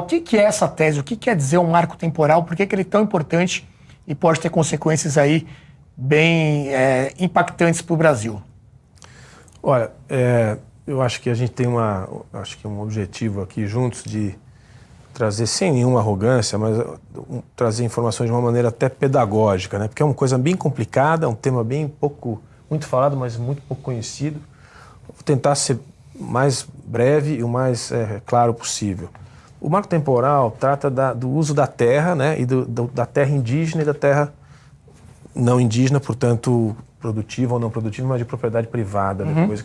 que é essa tese? O que quer dizer um marco temporal? Por que ele é tão importante e pode ter consequências aí bem impactantes para o Brasil? Olha, eu acho que a gente tem um objetivo aqui juntos de trazer sem nenhuma arrogância, mas trazer informações de uma maneira até pedagógica, né? Porque é uma coisa bem complicada, um tema muito falado, mas muito pouco conhecido. Vou tentar ser mais breve e o mais claro possível. O marco temporal trata do uso da terra, né? E da terra indígena e da terra não indígena, portanto, produtiva ou não produtiva, mas de propriedade privada. Depois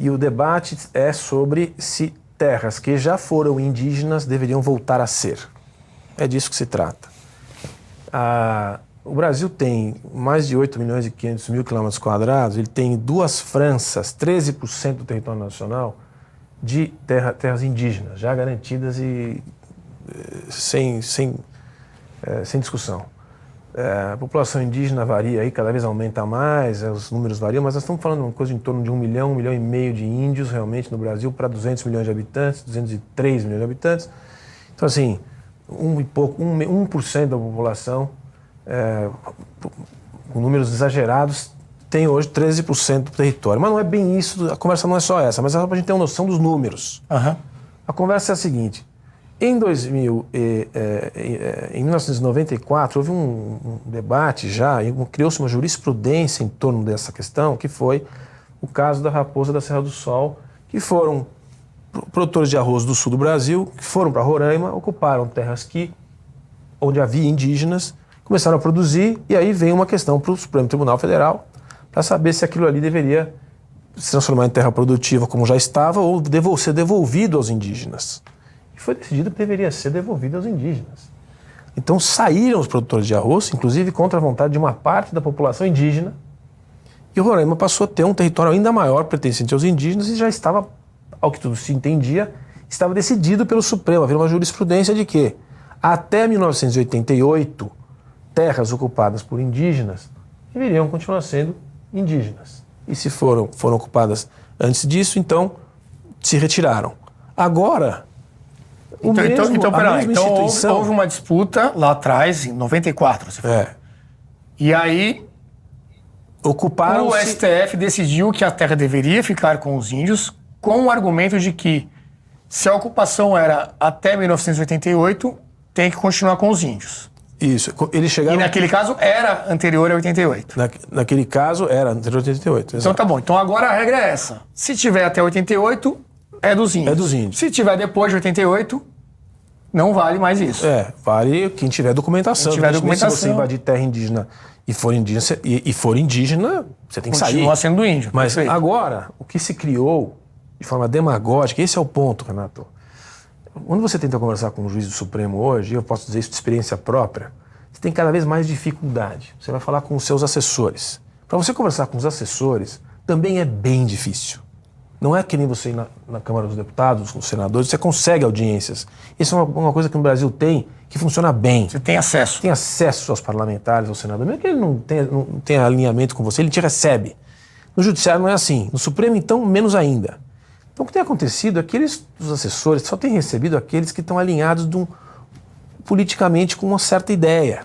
E o debate é sobre se terras que já foram indígenas deveriam voltar a ser. É disso que se trata. O Brasil tem mais de 8 milhões e 500 mil quilômetros quadrados, ele tem 2 Franças, 13% do território nacional, de terras indígenas, já garantidas e sem discussão. A população indígena varia aí, cada vez aumenta mais, os números variam, mas nós estamos falando de uma coisa em torno de 1 milhão e meio de índios realmente no Brasil para 200 milhões de habitantes, 203 milhões de habitantes. Então, assim, 1% da população, com números exagerados, tem hoje 13% do território. Mas não é bem isso, a conversa não é só essa, mas é só para a gente ter uma noção dos números. A conversa é a seguinte: em 1994, houve um debate já, criou-se uma jurisprudência em torno dessa questão, que foi o caso da Raposa da Serra do Sol, que foram produtores de arroz do sul do Brasil, que foram para Roraima, ocuparam terras onde havia indígenas, começaram a produzir, e aí veio uma questão para o Supremo Tribunal Federal para saber se aquilo ali deveria se transformar em terra produtiva como já estava ou ser devolvido aos indígenas. E foi decidido que deveria ser devolvido aos indígenas. Então saíram os produtores de arroz, inclusive contra a vontade de uma parte da população indígena, e Roraima passou a ter um território ainda maior pertencente aos indígenas e já estava, ao que tudo se entendia, estava decidido pelo Supremo. Havia uma jurisprudência de que até 1988 terras ocupadas por indígenas deveriam continuar sendo indígenas. E se foram ocupadas antes disso, então se retiraram. Agora, houve uma disputa lá atrás, em 94, você falou. E aí o STF decidiu que a terra deveria ficar com os índios, com o argumento de que se a ocupação era até 1988, tem que continuar com os índios. Isso. Eles chegaram... E naquele caso era anterior a 88. Naquele caso era anterior a 88. Exato. Então tá bom. Então agora a regra é essa. Se tiver até 88, é dos índios. É dos índios. Se tiver depois de 88, não vale mais isso. Vale quem tiver documentação. Se você invadir terra indígena e for indígena, você tem que sair. Continua sendo índio. Mas perfeito. agora, o que se criou de forma demagógica, esse é o ponto, Renato. Quando você tenta conversar com o juiz do Supremo hoje, eu posso dizer isso de experiência própria, você tem cada vez mais dificuldade. Você vai falar com os seus assessores. Para você conversar com os assessores, também é bem difícil. Não é que nem você ir na Câmara dos Deputados, com os senadores, você consegue audiências. Isso é uma coisa que no Brasil tem, que funciona bem. Você tem acesso. Tem acesso aos parlamentares, aos senadores. Mesmo que ele não tenha alinhamento com você, ele te recebe. No Judiciário não é assim. No Supremo, então, menos ainda. Então, o que tem acontecido é que os assessores só têm recebido aqueles que estão alinhados politicamente com uma certa ideia.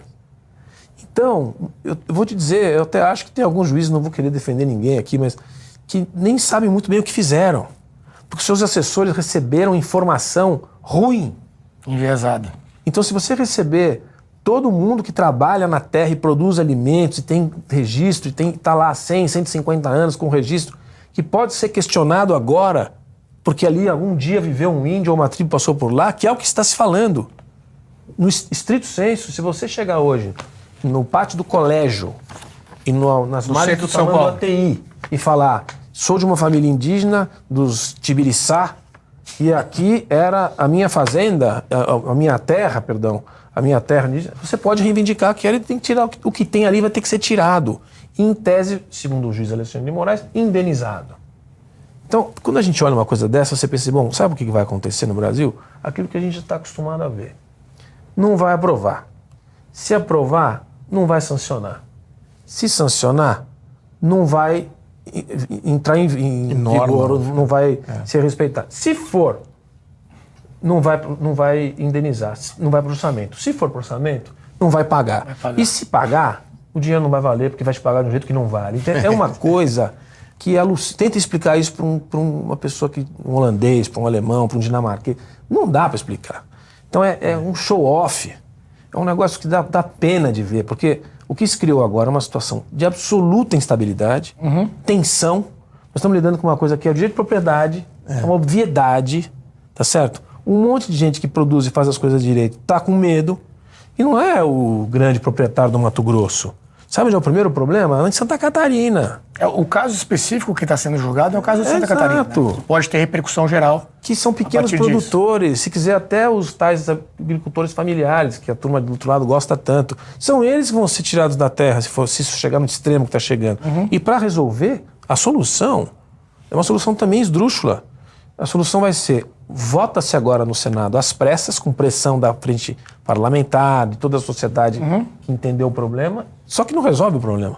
Então, eu vou te dizer, eu até acho que tem alguns juízes, não vou querer defender ninguém aqui, mas que nem sabem muito bem o que fizeram. Porque seus assessores receberam informação ruim. Enviesada. Então, se você receber todo mundo que trabalha na terra e produz alimentos e tem registro, e está lá há 100, 150 anos com registro, que pode ser questionado agora, porque ali algum dia viveu um índio ou uma tribo passou por lá, que é o que está se falando. No estrito senso, se você chegar hoje no pátio do colégio e nas margens do São Paulo ATI e falar, sou de uma família indígena dos Tibiriçá e aqui era a minha fazenda, a minha terra indígena, você pode reivindicar que ele tem que tirar o que tem ali, vai ter que ser tirado. Em tese, segundo o juiz Alexandre de Moraes, indenizado. Então, quando a gente olha uma coisa dessa, você pensa, bom, sabe o que vai acontecer no Brasil? Aquilo que a gente está acostumado a ver. Não vai aprovar. Se aprovar, não vai sancionar. Se sancionar, não vai entrar em vigor, não vai ser respeitado. Se for não vai indenizar, não vai para o orçamento. Se for para o orçamento, não vai pagar. E se pagar, o dinheiro não vai valer, porque vai te pagar de um jeito que não vale. Então, é uma coisa que tenta explicar isso para uma pessoa, um holandês, para um alemão, para um dinamarquês. Não dá para explicar. Então é um show-off. É um negócio que dá pena de ver, porque o que se criou agora é uma situação de absoluta instabilidade, tensão. Nós estamos lidando com uma coisa que é o direito de propriedade, é uma obviedade, tá certo? Um monte de gente que produz e faz as coisas direito tá com medo, e não é o grande proprietário do Mato Grosso. Sabe onde é o primeiro problema? É em Santa Catarina. O caso específico que está sendo julgado é o caso de Santa Catarina. Né? Pode ter repercussão geral. Que são pequenos produtores, se quiser até os tais agricultores familiares, que a turma do outro lado gosta tanto. São eles que vão ser tirados da terra se isso chegar no extremo que está chegando. E para resolver, a solução é uma solução também esdrúxula. A solução vai ser, vota-se agora no Senado às pressas, com pressão da frente parlamentar, de toda a sociedade que entendeu o problema, só que não resolve o problema.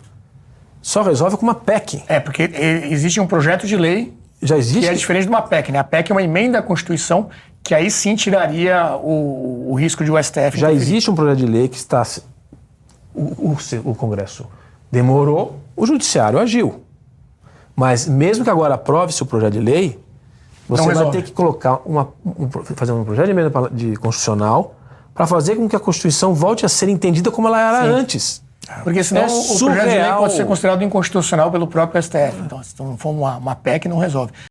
Só resolve com uma PEC. Porque existe um projeto de lei já existe? Que é diferente de uma PEC, né? A PEC é uma emenda à Constituição que aí sim tiraria o risco de o STF... Já existe um projeto de lei que está... O Congresso demorou, o Judiciário agiu. Mas mesmo que agora aprove-se o projeto de lei, você vai ter que colocar fazer um projeto de emenda de constitucional para fazer com que a Constituição volte a ser entendida como ela era antes. Porque senão o projeto de lei pode ser considerado inconstitucional pelo próprio STF. Então, se não for uma PEC, não resolve.